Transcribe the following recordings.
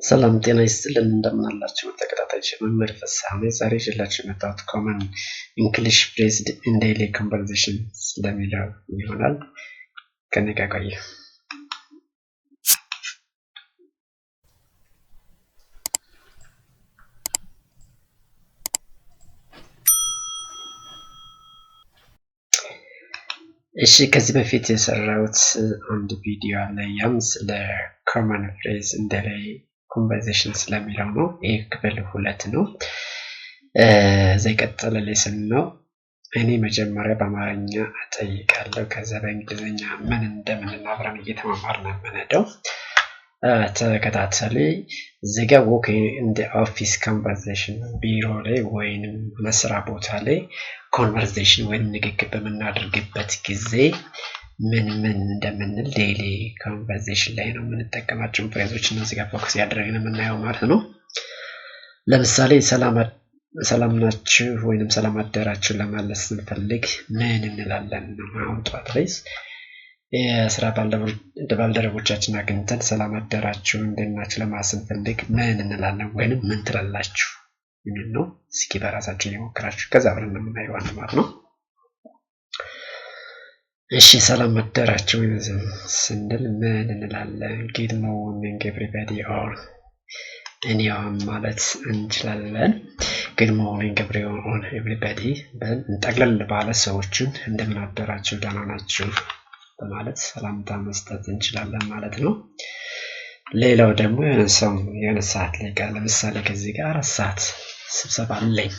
ሰላም ጤና ይስጥልን እንደምን አላችሁ ተከታታዮች መምህር ፍስሐ ነኝ። ዛሬ ይዤላችሁ የመጣሁት ኮመን እንግሊሽ ፍሬዝድ ኢን ዴይሊ ኮንቨርሴሽን ስለሚለው ይሆናል። ከኔ ጋር ቆዩ። እሺ ከዚህ በፊት የሰራሁት አንድ ቪዲዮ አለ። ያም ስለ ኮመን ፍሬዝ ኢን ዴይሊ ኮንቨርሴሽን ስለሚለው ነው። ይህ ክፍል 2 ነው። እዛ የቀጠለ ሌሰን ነው። እኔ መጀመሪያ በአማርኛ እጠይቃለሁ፣ ከዛ በእንግሊዝኛ ምን እንደምንል አብረን እየተማማርን የምንሄደው። ተከታተሉ። እዚህ ጋር ወክ ኢን ዘ ኦፊስ ኮንቨርሴሽን፣ ቢሮ ላይ ወይንም መስሪያ ቦታ ላይ ኮንቨርሴሽን ወይም ንግግር በምናደርግበት ጊዜ ምን እንደምንል ዴይሊ ኮንቨርሴሽን ላይ ነው የምንጠቀማቸው ፍሬዞች ነው እዚህ ጋር ፎከስ ያደረግን የምናየው ማለት ነው። ለምሳሌ ሰላም ናችሁ ወይንም ሰላም አደራችሁ ለማለት ስንፈልግ ምን እንላለን ነው። አሁን ጠዋት ላይ የስራ ባልደረቦቻችን አግኝተን ሰላም አደራችሁ እንዴት ናችሁ ለማለት ስንፈልግ ምን እንላለን ወይንም ምን ትላላችሁ የሚል ነው። እስኪ በራሳችን ይሞክራችሁ፣ ከዛ አብረን የምናየው ማለት ነው። እሺ ሰላም አደራችሁ ስንል ምን እንላለን? ጉድ ሞርኒንግ ኤቭሪባዲ ኦር ኤኒዋን ማለት እንችላለን። ጉድ ሞርኒንግ ኤቭሪባዲ ጠቅለል ባለ ሰዎችን እንደምን አደራችሁ ደህና ናችሁ በማለት ሰላምታ መስጠት እንችላለን ማለት ነው። ሌላው ደግሞ የሆነ ሰዓት ላይ ጋር ለምሳሌ ከዚህ ጋር 4 ሰዓት ስብሰባ አለኝ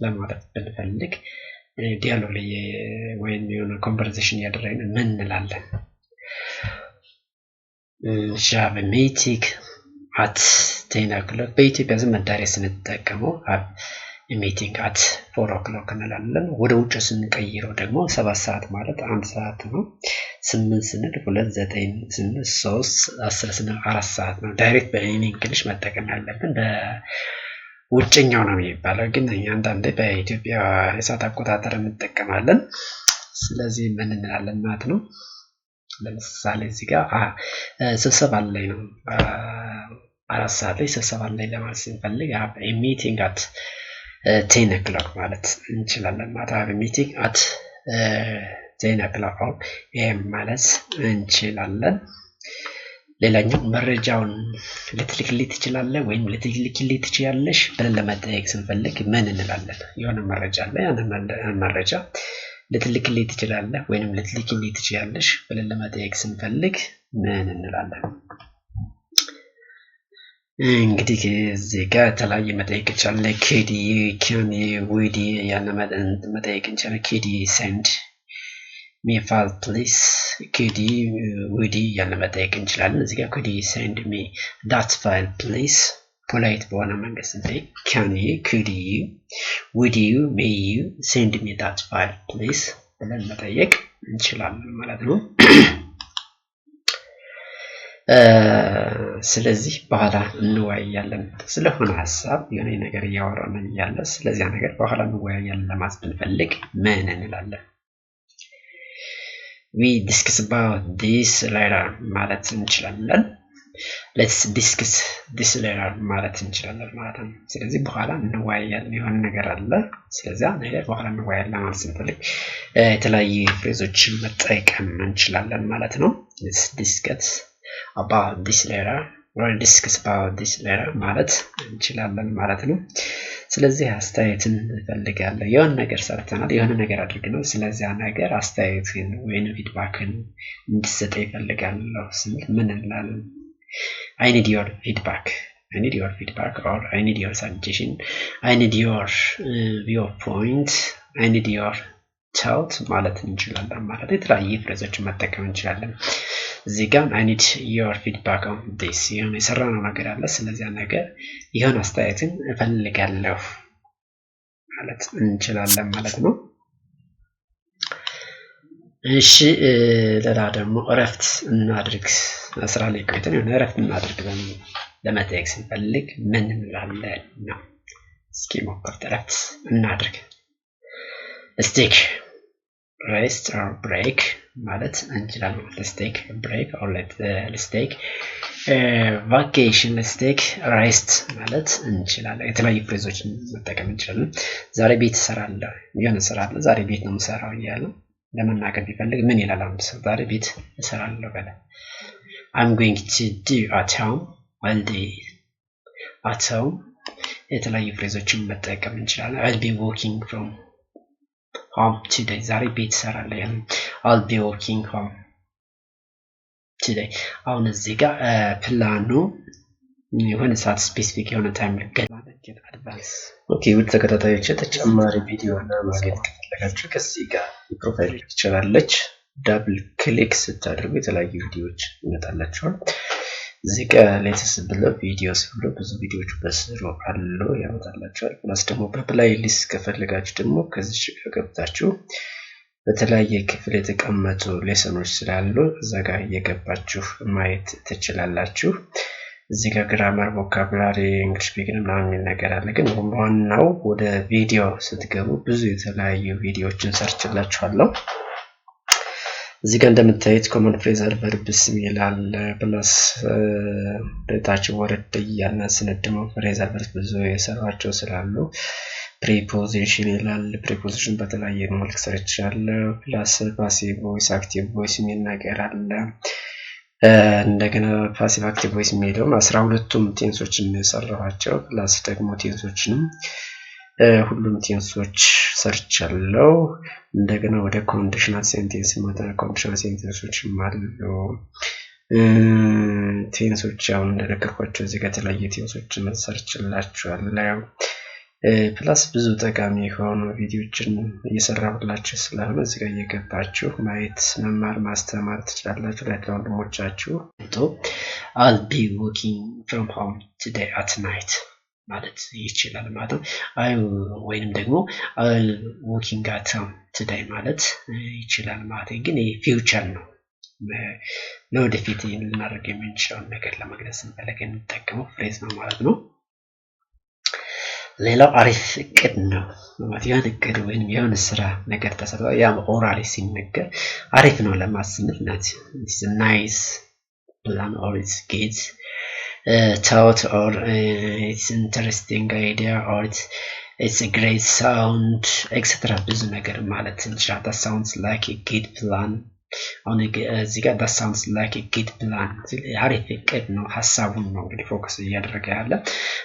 ለማለት ብንፈልግ ዲያሎግ ላይ ወይም የሆነ ኮንቨርሴሽን ያደረግን ምን እንላለን? ሻብ ሚቲንግ አት 10 o'clock በኢትዮጵያ ዘመን ዳሬ ስንጠቀመው ሚቲንግ አት 4 o'clock እንላለን። ወደ ውጭ ስንቀይረው ደግሞ 7 ሰዓት ማለት 1 ሰዓት ነው። 8 ስንል 2፣ 9 ስንል 3፣ 10 ስንል 4 ሰዓት ነው። ዳይሬክት በእንግሊሽ መጠቀም ያለብን ውጭኛው ነው የሚባለው፣ ግን አንዳንዴ በኢትዮጵያ የሰዓት አቆጣጠር እንጠቀማለን። ስለዚህ ምን እንላለን ማለት ነው። ለምሳሌ እዚህ ጋር ስብሰባ ላይ ነው 4 ሰዓት ላይ ስብሰባ ላይ ለማለት ስንፈልግ ሚቲንግ አት 10 o'clock ማለት እንችላለን ማለት ነው። ሚቲንግ አት 10 o'clock ማለት እንችላለን። ሌላኛው መረጃውን ልትልክልኝ ትችላለህ ወይም ልትልክልኝ ትችያለሽ ብለን ለመጠየቅ ስንፈልግ ምን እንላለን? የሆነ መረጃ አለ፣ ያንን መረጃ ልትልክልኝ ትችላለህ ወይም ልትልክልኝ ትችያለሽ ብለን ለመጠየቅ ስንፈልግ ምን እንላለን? እንግዲህ እዚህ ጋር የተለያየ መጠየቅ ይቻላል። ኬዲ ካን ዊዲ ያለ መጠየቅ እንችላለን። ኬዲ ሴንድ ሚ ፋይል ፕሊዝ፣ ኬዲ ዊዲ ያለ መጠየቅ እንችላለን። እዚህ ጋር ኬዲ ሴንድ ሚ ዳት ፋይል ፕሊዝ ፖላይት በሆነ መንገድ ስንጠይቅ ካን ዩ፣ ኩድ ዩ፣ ውድ ዩ፣ ሜይ ዩ ሴንድ ሚ ዳት ፋይል ፕሊዝ ብለን መጠየቅ እንችላለን ማለት ነው። ስለዚህ በኋላ እንወያያለን ስለሆነ ሀሳብ የሆነ ነገር እያወራን እያለ ስለዚያ ነገር በኋላ እንወያያለን ለማለት ብንፈልግ ምን እንላለን? we discuss about this later ማለት እንችላለን። let's discuss this later ማለት እንችላለን ማለት ነው። ስለዚህ በኋላ እንወያያለን የሆነ ነገር አለ፣ ስለዚያ ነገር በኋላ እንወያያለን ማለት ስንፈልግ የተለያዩ ፍሬዞችን መጠቀም እንችላለን ማለት ነው። let's discuss about this later or discuss about this later ማለት እንችላለን ማለት ነው። ስለዚህ አስተያየትን እንፈልጋለን። የሆነ ነገር ሰርተናል፣ የሆነ ነገር አድርገናል፣ ስለዚያ ነገር አስተያየትን ወይም ፊድባክን እንድትሰጥ ይፈልጋለሁ ስንል ምን እንላለን? I need your feedback, I need your feedback or I need your suggestion, I need your viewpoint, I need your thought ማለት እንችላለን ማለት የተለያዩ ፍሬዞችን መጠቀም እንችላለን። እዚህ ጋር I need your feedback on this የሆነ የሰራነው ነገር አለ፣ ስለዚያ ነገር የሆነ አስተያየትን እፈልጋለሁ ማለት እንችላለን ማለት ነው። እሺ ሌላ ደግሞ እረፍት እናድርግ፣ ስራ ላይ ቆይተን የሆነ እረፍት እናድርግ ለመጠየቅ ስንፈልግ ምን እንላለን ነው። እስኪ ሞክሩት። እረፍት እናድርግ፣ let's take rest or break ማለት እንችላለን let's take a break or let's take vacation let's take rest ማለት እንችላለን የተለያዩ ፍሬዞችን መጠቀም እንችላለን ዛሬ ቤት እሰራለሁ የሆነ ስራ አለ ዛሬ ቤት ነው የምሰራው እያለ ለመናገር ቢፈልግ ምን ይላል አንድ ሰው ዛሬ ቤት እሰራለሁ በለ I'm going to do at home all day at home የተለያዩ ፍሬዞችን መጠቀም እንችላለን I'll be working from home today ዛሬ ቤት እሰራለሁ ያለ I'll be working home today አሁን እዚህ ጋር ፕላኑ የሆነ ሰዓት ስፔሲፊክ የሆነ ታይም ለማድረግ አድቫንስ ኦኬ ውድ ተከታታዮች ተጨማሪ ቪዲዮ እና ማግኘት ከፈለጋችሁ ከዚህ ጋር ፕሮፋይል ፒክቸር አለች ዳብል ክሊክ ስታደርጉ የተለያዩ ቪዲዮዎች ይመጣላችኋል እዚህ ጋር ሌተስት ብለው ቪዲዮስ ብሎ ብዙ ቪዲዮዎች በስሩ አሉ ያመጣላችኋል ፕላስ ደግሞ በፕሌይሊስት ከፈለጋችሁ ደግሞ ከዚህ ጋር ገብታችሁ በተለያየ ክፍል የተቀመጡ ሌሰኖች ስላሉ እዛ ጋር እየገባችሁ ማየት ትችላላችሁ እዚህ ጋር ግራመር ቮካቡላሪ እንግሊሽ ስፒኪንግ ምናምን ነገር አለ ግን ዋናው ወደ ቪዲዮ ስትገቡ ብዙ የተለያዩ ቪዲዮዎችን ሰርችላችኋለሁ እዚህ ጋር እንደምታዩት ኮመን ፍሬዘል ቨርብስ ይላል ፕላስ ደታች ወርድ ያና ስነድሞ ፍሬዘል ቨርብስ ብዙ የሰራቸው ስላሉ ፕሪፖዚሽን ይላል ፕሪፖዚሽን በተለያየ መልክ ሰርቻለሁ ፕላስ ፓሲቭ ቮይስ አክቲቭ ቮይስ የሚል ነገር አለ እንደገና ፓሲቭ አክቲቭ ቮይስ የሚለው 12ቱም ቴንሶችን የሰራኋቸው ፕላስ ደግሞ ቴንሶችንም ሁሉም ቴንሶች ሰርቻለሁ እንደገና ወደ ኮንዲሽናል ሴንቴንስ ማታ ኮንዲሽናል ሴንቴንሶች አሉ ቴንሶች አሁን እንደነገርኳችሁ እዚህ ጋር የተለያየ ቴንሶችን ሰርችላችኋለሁ ፕላስ ብዙ ጠቃሚ የሆኑ ቪዲዮዎችን እየሰራሁላችሁ ስለሆነ እዚህ ጋር እየገባችሁ ማየት መማር ማስተማር ትችላላችሁ ለወንድሞቻችሁ I'll be working from home today at night ማለት ይችላል ማለት ነው ወይንም ደግሞ I'll working at home today ማለት ይችላል ማለት ግን ይሄ ፊውቸር ነው ለወደፊት ልናደርግ የምንችለው ነገር ለመግለጽ እንፈልግ የምንጠቀመው ፍሬዝ ነው ማለት ነው ሌላው አሪፍ እቅድ ነው ማለት ያን እቅድ ወይንም የሆነ ስራ ነገር ተሰርቶ ያ ኦራሊ ሲነገር አሪፍ ነው ለማስመት ናት it's a nice plan or it's good thought or it's interesting idea or it's a great sound etc ብዙ ነገር ማለት እንችላለን that sounds like a good plan አሁን እዚህ ጋር that sounds like a good plan አሪፍ እቅድ ነው ሐሳቡን ነው እንግዲህ ፎከስ እያደረገ ያለ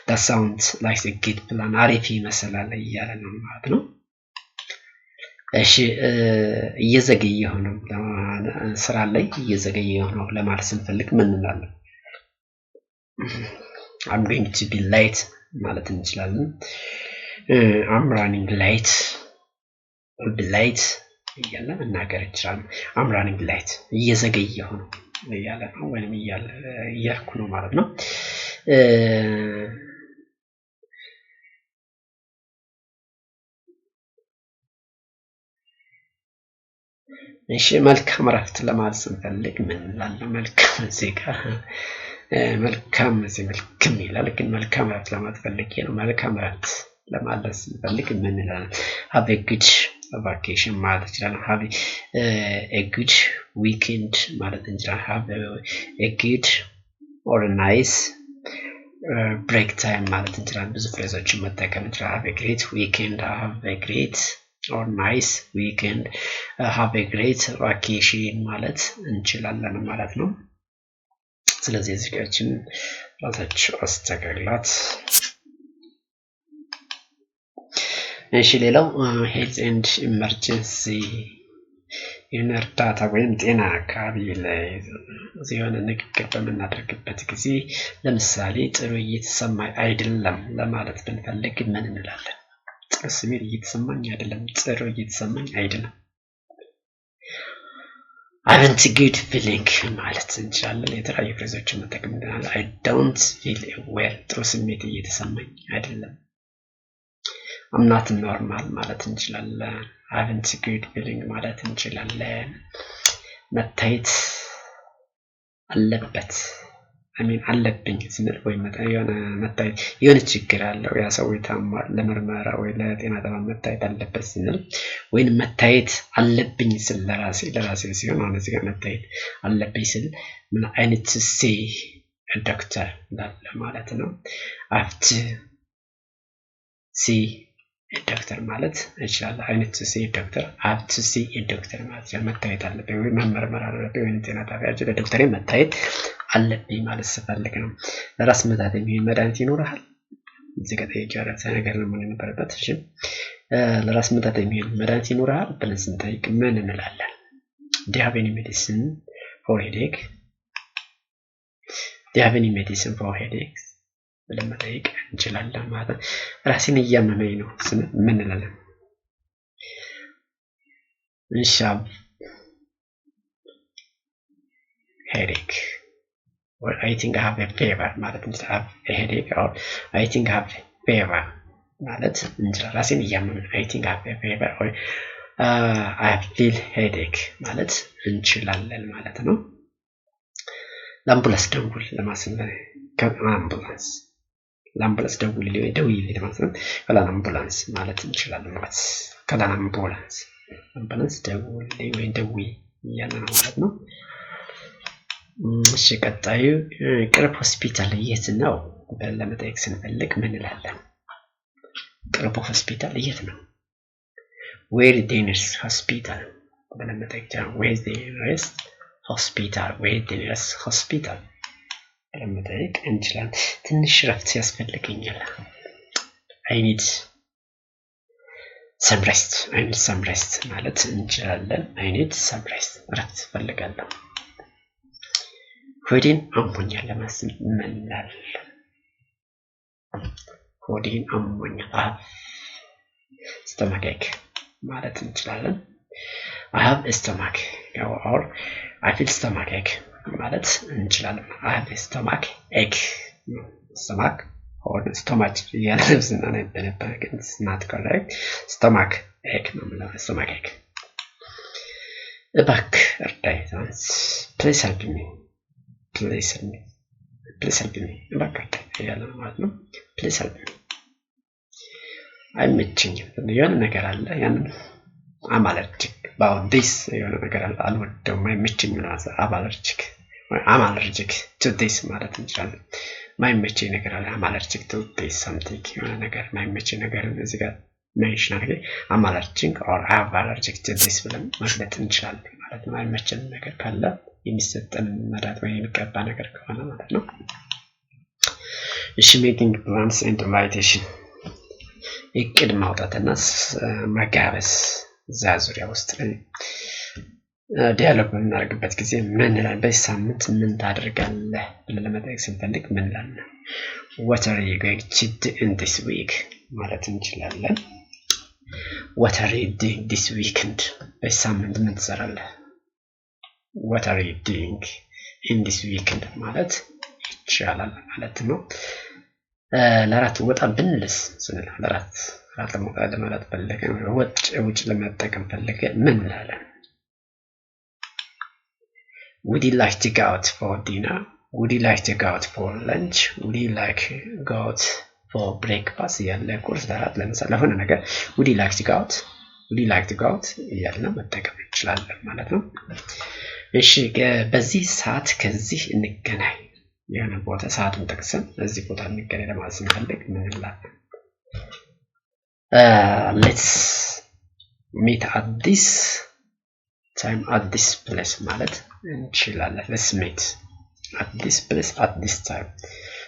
that sounds like a good plan አሪፍ ይመስላል እያለ ነው ማለት ነው እሺ እየዘገየ ሆኖ ስራ ላይ እየዘገየ ሆኖ ለማለት ስንፈልግ ምን እንላለን I'm going to be late ማለት እንችላለን I'm running late I'll be late እያለ መናገር እንችላለን I'm running late እየዘገየሁ ነው እያለ ነው ወይንም እያልኩ ነው ማለት ነው እሺ መልካም ረፍት ለማለት ስንፈልግ ምን እንላለን መልካም እዚህ ጋር መልካም እዚህ መልካም ይላል ግን መልካም ረፍት ለማለት ፈልጌ ነው መልካም ረፍት ለማለት ስንፈልግ ምን እንላለን have a good vacation ማለት ይችላል have a good weekend ማለት እንችላለን have a good or a nice break time ማለት እንችላለን ብዙ ፍሬዞችን መጠቀም እንችላለን have a great weekend have a great or nice weekend have a great vacation ማለት እንችላለን ማለት ነው ስለዚህ እዚህ ጋርችን ራሳችሁ አስተካክላት እሺ ሌላው health and emergency የእርዳታ ወይም ጤና አካባቢ ላይ የሆነ ንግግር በምናደርግበት ጊዜ ለምሳሌ ጥሩ እየተሰማኝ አይደለም ለማለት ብንፈልግ ምን እንላለን ጥሩ ስሜት እየተሰማኝ አይደለም ጥሩ እየተሰማኝ አይደለም I haven't a good feeling ማለት እንችላለን የተለያዩ ፍሬዞችን መጠቀም እንችላለን I don't feel well ጥሩ ስሜት እየተሰማኝ አይደለም I'm not normal ማለት እንችላለን I haven't a good feeling ማለት እንችላለን መታየት አለበት አለብኝ ስንል ወይ መታየት የሆነ ችግር አለው ያ ሰው ታሟል ለምርመራ ወይ ለጤና ተቋም መታየት አለበት ስንል ወይ መታየት አለብኝ ስል ለራሴ ሲሆን አሁን እዚህ ጋር መታየት አለብኝ ስል ምን አይነት ሲ ዶክተር እንዳለ ማለት ነው። አፍት ሲ ዶክተር ማለት ይችላል። አይነት ሲ ዶክተር አፍት ሲ ዶክተር ማለት መታየት አለብኝ ወይ መመርመር አለብኝ ወይ ጤና ጣቢያ ለዶክተሬ መታየት አለብኝ ማለት ስፈልግ ነው። ለራስ ምታት የሚሆን መድኃኒት ይኖርሃል? እዚህ ጋር ጠይቄያለሁ ነገር ነው ምን ነበረበት? እሺ ለራስ ምታት የሚሆን መድኃኒት ይኖርሃል ብለን ስንጠይቅ ምን እንላለን? Do you have any medicine for headache? Do you have any medicine for headaches? ብለን መጠየቅ እንችላለን ማለት ነው። ራሴን እያመመኝ ነው ስንል ምን እንላለን? እሺ headache or I think I have a fever ማለት ነው። have a headache or I think I have a fever ማለት እንችላለን። ራሴን እያመመኝ I think I have a fever or I feel headache ማለት እንችላለን ማለት ነው። ለአምቡላንስ ደውል ለማስነሳት ከአምቡላንስ ለአምቡላንስ ደውል ለማለት ነው። ከአምቡላንስ ማለት እንችላለን ማለት ከአምቡላንስ አምቡላንስ ደውል ወይ ደውይ እያልን ነው ማለት ነው። እሺ ቀጣዩ ቅርብ ሆስፒታል የት ነው ብለን ለመጠየቅ ስንፈልግ ምን እንላለን? ቅርብ ሆስፒታል የት ነው? where is the nearest hospital ብለን መጠየቅ where is the nearest hospital where is the nearest hospital ብለን መጠየቅ እንችላለን። ትንሽ ረፍት ያስፈልገኛል I need some rest ማለት እንችላለን። I need some rest ረፍት ፈልጋለሁ። ሆዴን አሞኛል ለማለት ምን እንላለን? ሆዴን አሞኛል stomach ache ማለት እንችላለን። I have a stomach or I feel stomach ache ማለት እንችላለን። I have a stomach ache stomach or stomach ያለብስና ነበር ግን it's not correct. stomach ache ነው ማለት stomach ache እባክህ እርዳኝ please help me እባክህ እርዳኝ ያለ ማለት ነው። please help me አይመችኝም የሆነ ነገር አለ ያንን I'm allergic about this የሆነ ነገር አለ አልወደውም አይመችኝም ማለት I'm allergic to this ማለት እንችላለን። ማይመቸኝ ነገር አለ I'm allergic to this something የሆነ ነገር ማይመቸኝ ነገር እዚህ ጋር ሜንሽን አድርጌ I'm allergic or I have allergic to this ብለን መግለጽ እንችላለን ማለት ነው። ማይመቸኝ ነገር ካለ የሚሰጠን መድኃኒት ወይ የሚቀባ ነገር ከሆነ ማለት ነው። እሺ making plans and invitation እቅድ ማውጣትና መጋበዝ እዛ ዙሪያ ውስጥ ዲያሎግ በምናደርግበት ጊዜ ምን እንላለን? በዚህ ሳምንት ምን ታደርጋለህ ብለን ለመጠየቅ ስንፈልግ ምን እንላለን? What are you going to do in this week ማለት እንችላለን። What are you doing this weekend? በዚህ ሳምንት ምን ትሰራለህ? What are you doing in this weekend ማለት ይቻላል ማለት ነው። ለራት ወጣ ብንልስ ስንል ለራት ለማለት ፈለገ ውጭ ለመጠቀም ፈለገ ምን እንላለን? Would you like to go out for dinner? Would you like to go out for lunch? Would you like to go out for breakfast? ያለ ቁርስ ለራት ለምሳሌ ለሆነ ነገር Would you like to go out? Would you like to go out? ያለ መጠቀም እንችላለን ማለት ነው። እሺ በዚህ ሰዓት ከዚህ እንገናኝ የሆነ ቦታ ሰዓቱን ጠቅሰን እዚህ ቦታ እንገናኝ ለማለት ስንፈልግ ምን እንላለን? Let's meet at this time at this place ማለት እንችላለን። Let's meet at this place at this time.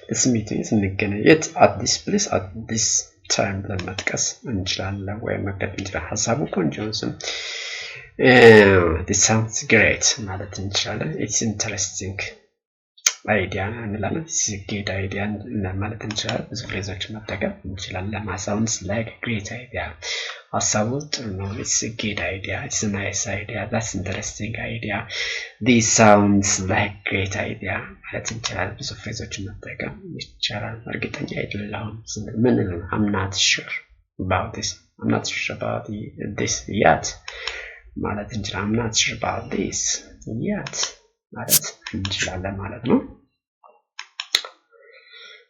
Let's meet እንገናኝ የት at this place at this time ብለን መጥቀስ እንችላለን ወይ መግለጽ እንችላለን። ሐሳቡ ቆንጆ ነው። This sounds great ማለት እንችላለን። It's interesting idea እንላለን። It's a good idea ማለት እንችላለን። ብዙ ፍሬዞችን መጠቀም እንችላለን። sounds like a great idea ሐሳቡ ጥሩ ነው። It's a good idea. It's a nice idea. That's interesting idea. This sounds like great idea ማለት እንችላለን። ብዙ ፍሬዞችን መጠቀም ይቻላል። እርግጠኛ አይደለሁም ምን ነው I'm not sure about this. I'm not sure about this yet ማለት እንችላለን። I'm not sure about this yet ማለት እንችላለን ማለት ነው።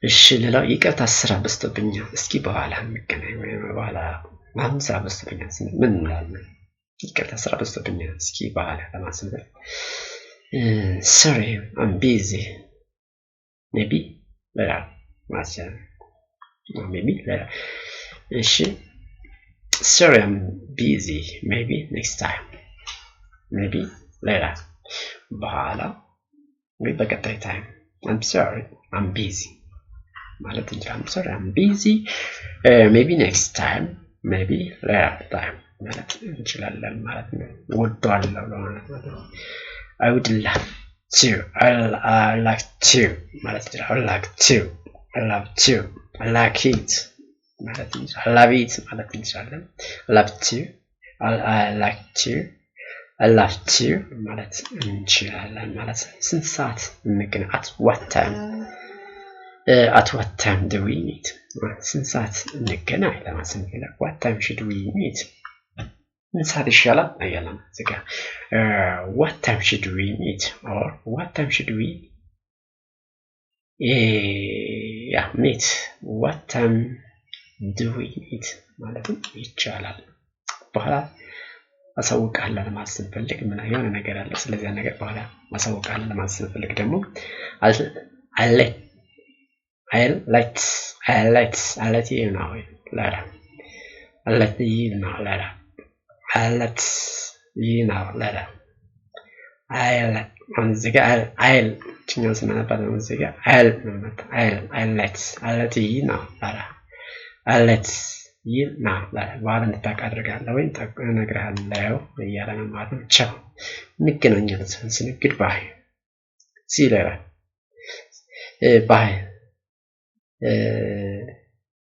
እሺ ሌላው ይቅርታ ስራ በዝቶብኛል እስኪ በኋላ እንገናኝ ወይ በኋላ ማም ስራ በዝቶብኛል ምን እንላለን ይቅርታ ስራ በዝቶብኛል እስኪ በኋላ ለማስነበር sorry I'm busy maybe later ማሰብ maybe later እሺ sorry I'm busy maybe next time maybe later በኋላ ወይ በቀጣይ time I'm sorry I'm busy ማለት እንችላለን I'm sorry I'm busy maybe next time maybe later time ማለት እንችላለን ማለት ነው ወዷለሁ ማለት ነው I would love to I like to ማለት እንችላለን I like to I love to I like it ማለት እንችላለን I love it ማለት እንችላለን I love to I like to I love to ማለት እንችላለን ማለት ስንት ሰዓት እንገናኝ at what time at what time do we meet ስንት ሰዓት እንገናኝ ለማስነገር what time should we meet ምን ሰዓት ይሻላል አያለም እዚህ ጋር what time should we meet or what time should we meet what time do we meet ማለት ይቻላል በኋላ አሳውቃለሁ ለማሰብ ፈልግ ምን የሆነ ነገር አለ ስለዚህ ነገር በኋላ አሳውቃለሁ ለማሰብ ፈልግ ደግሞ I'll let you know later I'll let you know later I'll let you know later I'll ችኛው ስናነባት ነው እዚህ ጋር I'll let you know later I'll let you know later በኋላ እንድታውቅ አድርጋለሁ ወይ እነግርሃለሁ እያለ ነው ማለት ነው ቻው እንገናኛለን ስንል goodbye see you later bye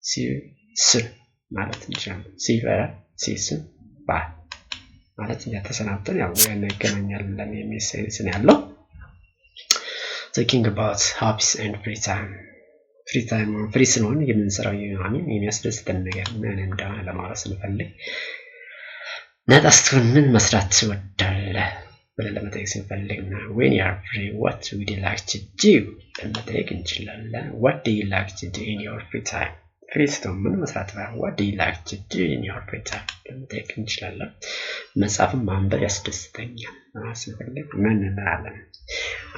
see you soon ማለት እንችላለን see you later see you soon bye ማለት ተሰናብተን ያው እንገናኛለን የሚል ሴንስ ነው ያለው talking about hobbies and free time free ስለሆነ የምንሰራው የሚያስደስተን ነገር ምን እንደሆነ ለማውራት ስንፈልግ ነጣስቱን ምን መስራት ትወዳለህ ብለን ለመጠየቅ ስንፈልግ when you are free what would you like to do ለመጠየቅ እንችላለን what do you like to do in your free time free ስትሆን ምን መስራት what do you like to do in your free time ለመጠየቅ እንችላለን መጽሐፍን ማንበብ ያስደስተኛል ስንፈልግ ምን እንላለን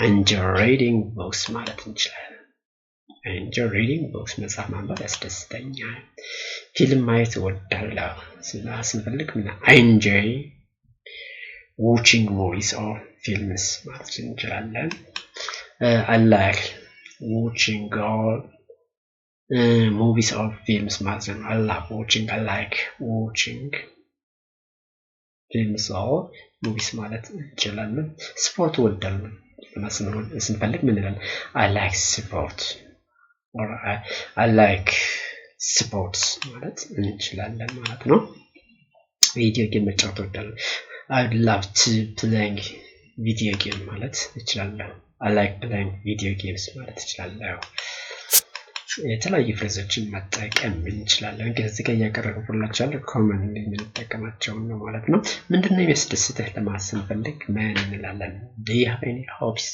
enjoy reading books ማለት እንችላለን enjoy reading books መጽሐፍ ማንበብ ያስደስተኛል ፊልም ማየት እወዳለሁ ስንፈልግ I enjoy watching movies or films ማለት እንችላለን I like watching all movies or films ማለት ነው I like watching films or movies ማለት እንችላለን ስፖርት እወዳለሁ ስንፈልግ ምን እንላለን I like sport or I like sports ማለት እንችላለን ማለት ነው ቪዲዮ ጌም መጫወት እወዳለሁ I'd love to play video game ማለት እችላለሁ I like playing video games ማለት እችላለሁ የተለያዩ ፍሬዞችን መጠቀም እንችላለን ግን እዚህ ጋር ያቀረብኩላችሁ ኮመን የምንጠቀማቸው ነው ማለት ነው ምንድነው የሚያስደስትህ ለማሰብ ፈልግ ምን እንላለን do you have any hobbies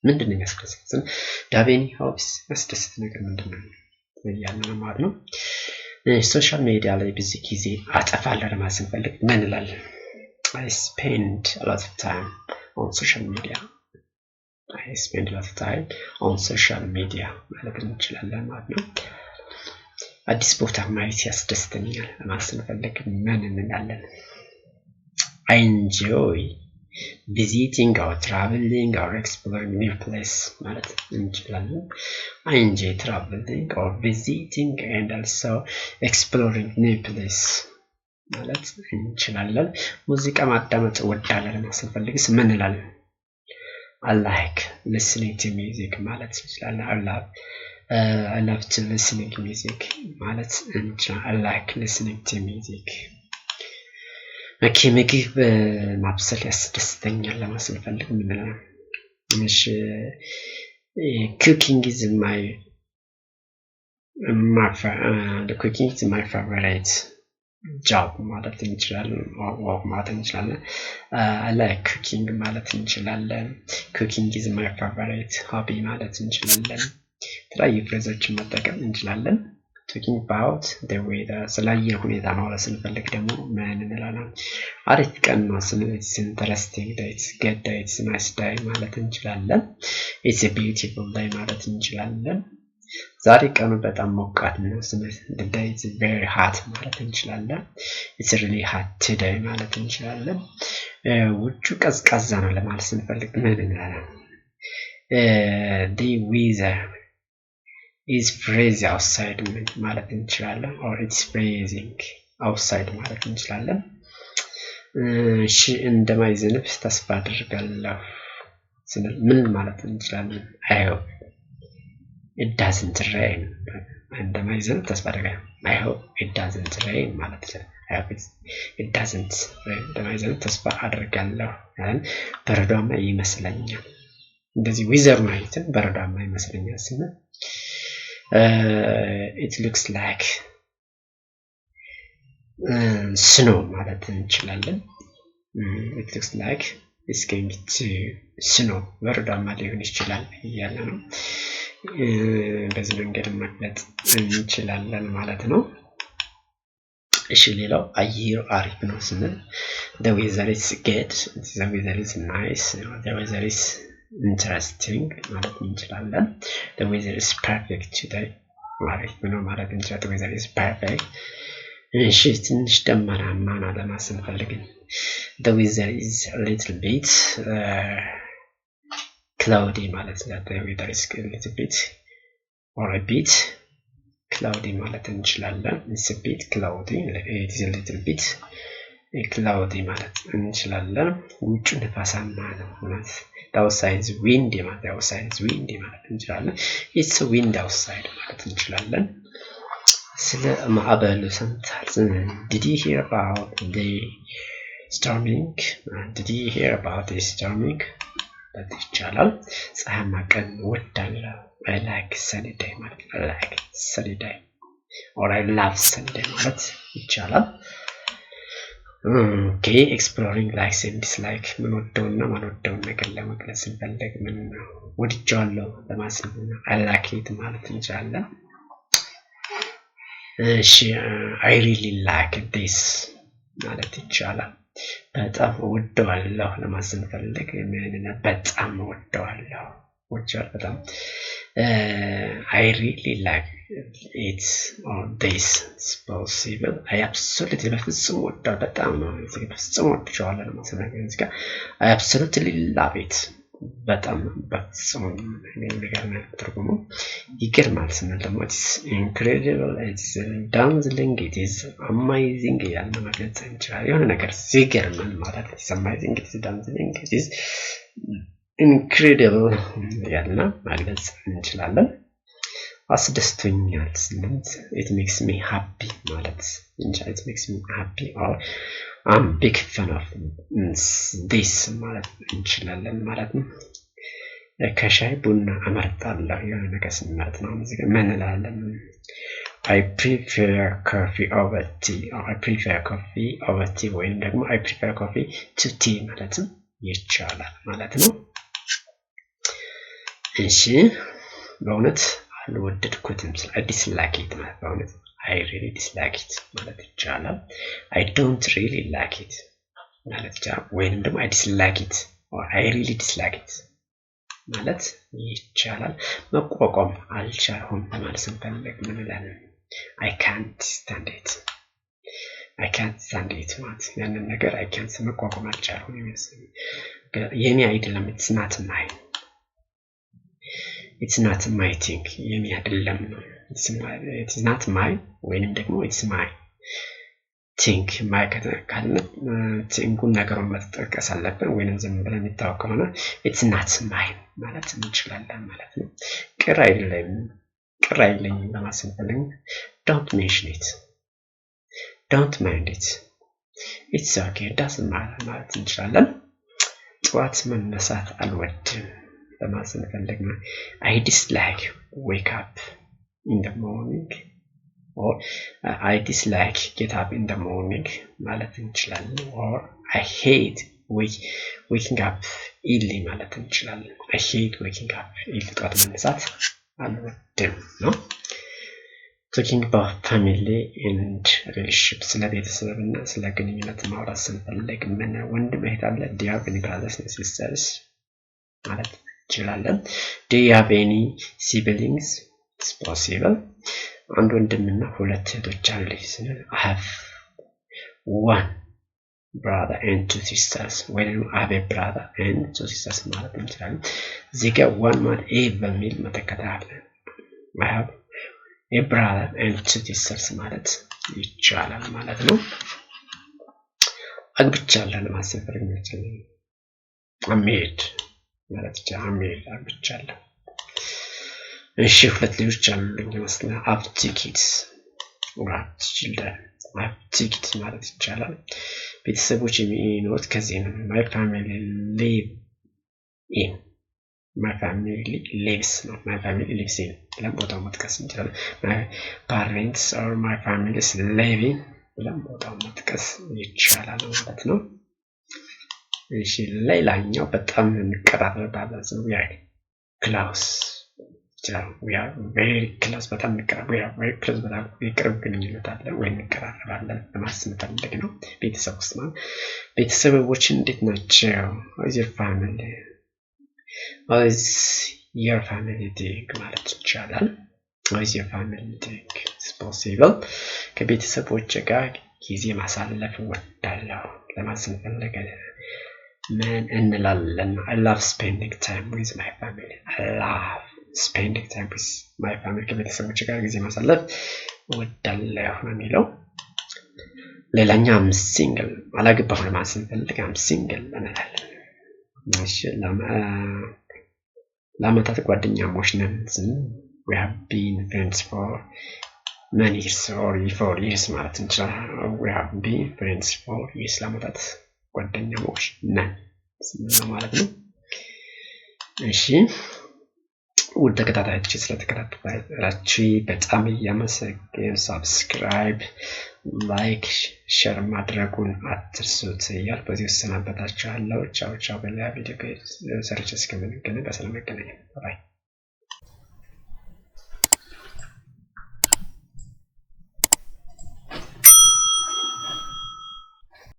ምንድነው የሚያስደስትህ do you have any hobbies ያስደስት ነገር ምንድነው ያለው ማለት ነው ሶሻል ሚዲያ ላይ ብዙ ጊዜ አጠፋለሁ ለማሰብ ፈልግ ምን እንላለን I spend a lot of time on social media ማለት እንችላለን ማለት ነው አዲስ ቦታ ማየት ያስደስተኛል ለማሰብ ፈልግ ምን እንላለን I enjoy visiting or traveling or exploring new place ማለት እንችላለን I enjoy traveling or visiting and also exploring new place ማለት እንችላለን ሙዚቃ ማዳመጥ እወዳለሁ ለማሰብ ፈልግ ምን እንላለን I like listening to music ማለት እንችላለን I love to listening to music ማለት እንችላለን I like listening to music ምግብ ማብሰል ያስደስተኛል ለማሰብ ፈልግ ምን እንላለን እሺ cooking is my favorite job ማለት እንችላለን or ማለት እንችላለን I like cooking ማለት እንችላለን cooking is my favorite hobby ማለት እንችላለን የተለያዩ ፍሬዞችን መጠቀም እንችላለን። talking about the weather ስለአየር ሁኔታ ማውራት ስንፈልግ ደግሞ ምን እንላለን? አሪፍ ቀን ነው ስንል it's interesting day, it's good day, it's nice day ማለት እንችላለን። it's a beautiful day ማለት እንችላለን። ዛሬ ቀኑ በጣም ሞቃት ነው ስንል the day is very hot ማለት እንችላለን። it's really hot today ማለት እንችላለን። ውጩ ቀዝቃዛ ነው ለማለት ስንፈልግ ምን እንላለን? the weather is freezing outside ማለት እንችላለን or it's freezing outside ማለት እንችላለን። እሺ እንደማይዘንብ ተስፋ አደርጋለሁ ስንል ምን ማለት እንችላለን? I hope it doesn't rain እንደማይዘንብ ተስፋ አደርጋለሁ I hope it doesn't rain ማለት እንችላለን። I hope it doesn't rain እንደማይዘንብ ተስፋ አደርጋለሁ በረዷማ ይመስለኛል። እንደዚህ ዊዘሩን አይተን በረዷማ ይመስለኛል ስንል it looks like snow ማለት እንችላለን። it looks like it's going to snow በረዷማ ሊሆን ይችላል እያለ ነው። በዚህ መንገድ መግለጽ እንችላለን ማለት ነው። እሺ ሌላው አየሩ አሪፍ ነው ስንል the weather is good, the weather is nice, the weather is interesting ማለት እንችላለን። the weather is perfect today አሪፍ ነው ማለት እንችላለን። the weather is perfect እሺ ትንሽ ደመናማ ነው ለማለት ስንፈልግ the weather is a little bit cloudy ማለት ነው። the weather is a little bit or a bit cloudy ማለት እንችላለን። it's a bit cloudy, it is a little bit cloudy ማለት እንችላለን። ውጭ ነፋሳማ ነው ማለት outside is windy ማለት outside is windy ማለት እንችላለን። it's a wind outside ማለት እንችላለን። ስለ ማዕበሉ ሰምተሃል? did you hear about the storming? did you hear about the storming? ይቻላል። ፀሐያማ ቀን እወዳለሁ I like sunny day ማለት I like sunny day or I love sunny day ማለት ይቻላል። okay exploring likes and dislikes ምን ወደውና ማንወደውን ነገር ለመግለጽ ስንፈልግ ምን ወድጃለሁ ለማለት ነው I like it ማለት እንችላለን። እሺ I really like this ማለት ይቻላል። በጣም ወደዋለሁ ለማለት ስንፈልግ ምን በጣም ወደዋለሁ ወጃል በጣም I really like it or this is possible I absolutely በፍጹም ወደዋለሁ በጣም ነው በፍጹም ወደዋለሁ ለማለት ስንፈልግ I absolutely love it በጣም በፍጹም ነገር ነው ትርጉሙ ይገርማል ስንል ደግሞ it's incredible it's dazzling it is amazing ያለ መግለጽ እንችላለን። የሆነ ነገር ሲገርመን ማለት it's amazing it is dazzling it is incredible ያለ መግለጽ እንችላለን። አስደስቶኛል ስንል it makes me happy ማለት እንችላለን። it makes me happy or I'm big fan of this ማለት እንችላለን ማለት ነው። ከሻይ ቡና አመርጣለሁ የሆነ ነገር ስንመርጥ ነው እዚህ ጋር ምን እንላለን? I prefer coffee over tea or I prefer coffee over tea ወይም ደግሞ I prefer coffee to tea ማለትም ይቻላል ማለት ነው። እሺ በእውነት አልወደድኩትም I dislike it ማለት በእውነት I really dislike it ማለት ይቻላል። I don't really like it ማለት ይቻላል። ወይንም ደግሞ I dislike it or I really dislike it ማለት ይቻላል። መቋቋም አልቻልኩም ለማለት ስንፈልግ ምን እንላለን? I can't stand it I can't stand it ማለት ያንን ነገር I can't መቋቋም አልቻልኩም ይመስላል። የኔ አይደለም it's not mine it's not my thing የኔ አይደለም ነው it's not mine ወይንም ደግሞ it's my thing my ካለ ቲንጉን ነገሩን መጠቀስ አለብን ወይንም ዝም ብለን የሚታወቅ ከሆነ it's not mine ማለት እንችላለን ማለት ነው። ቅር አይለኝም ለማለት ስንፈልግ don't mention it don't mind it it's okay it doesn't matter ማለት እንችላለን። ጠዋት መነሳት አልወድም ለማለት ስንፈልግ I dislike wake up in the morning or I dislike get up in the morning ማለት እንችላለን or I hate waking up early ማለት እንችላለን I hate waking up early ጠዋት መነሳት አልወድም ነው። talking about family and relationship ስለ ቤተሰብና ስለ ግንኙነት ማውራት ስንፈልግ ምን ወንድም እህት አለ do you have any brothers and sisters ማለት እንችላለን። do you have any siblings it's possible አንድ ወንድምና ሁለት እህቶች አሉኝ ስንል I have one brother and two sisters when I have a brother and two sisters ማለት እንችላለን። እዚህ ጋር one ማለት a በሚል መተካት አለ I have a brother and two sisters ማለት ይቻላል ማለት ነው። አግብቻለሁ ለማለት ፈልጌ I'm married ማለት ይቻላል I'm married አግብቻለሁ። እሺ ሁለት ልጆች አሉኝ መስለኝ I have two kids or I have children I have two kids ማለት ይቻላል። ቤተሰቦች የሚኖሩት ከዚህ ነው my family live in my family lives no my family lives in ለቦታው መጥቀስ እንችላለን my parents or my family is living ለቦታው መጥቀስ ይቻላል ማለት ነው። እሺ ሌላኛው በጣም እንቀራረባለን we are close we are very close በጣም እንቀራረብ we are very close በጣም የቅርብ ግንኙነት አለ ወይ እንቀራረባለን ለማለት ስንፈልግ ነው። ቤተሰብ ውስጥ ማለት ቤተሰቦች እንዴት ናቸው how is your family how is your family doing ማለት ይቻላል። how is your family doing it's possible ከቤተሰቦች ጋር ጊዜ ማሳለፍ እወዳለሁ ለማለት ስንፈልግ ምን እንላለን I love spending time with my family I love spending time with my family ከቤተሰቦች ጋር ጊዜ ማሳለፍ እወዳለሁ ነው የሚለው። ሌላኛው I'm single አላገባሁም ለማለት ስንፈልግ I'm single እንላለን። እሺ ለአመታት ጓደኛሞች ነን we have been friends for many years or 4 years ማለት እንችላለን we have been friends for years ለአመታት ጓደኛሞች ነን ማለት ነው። እሺ ውድ ተከታታዮች ስለተከታተላችሁ በጣም እያመሰገን ሰብስክራይብ ላይክ ሼር ማድረጉን አትርሱት እያል በዚህ ሰናበታችኋለሁ። ቻው ቻው በሌላ ቪዲዮ ሰርች እስከምንገናኝ በሰላም እንገናኝ ባይ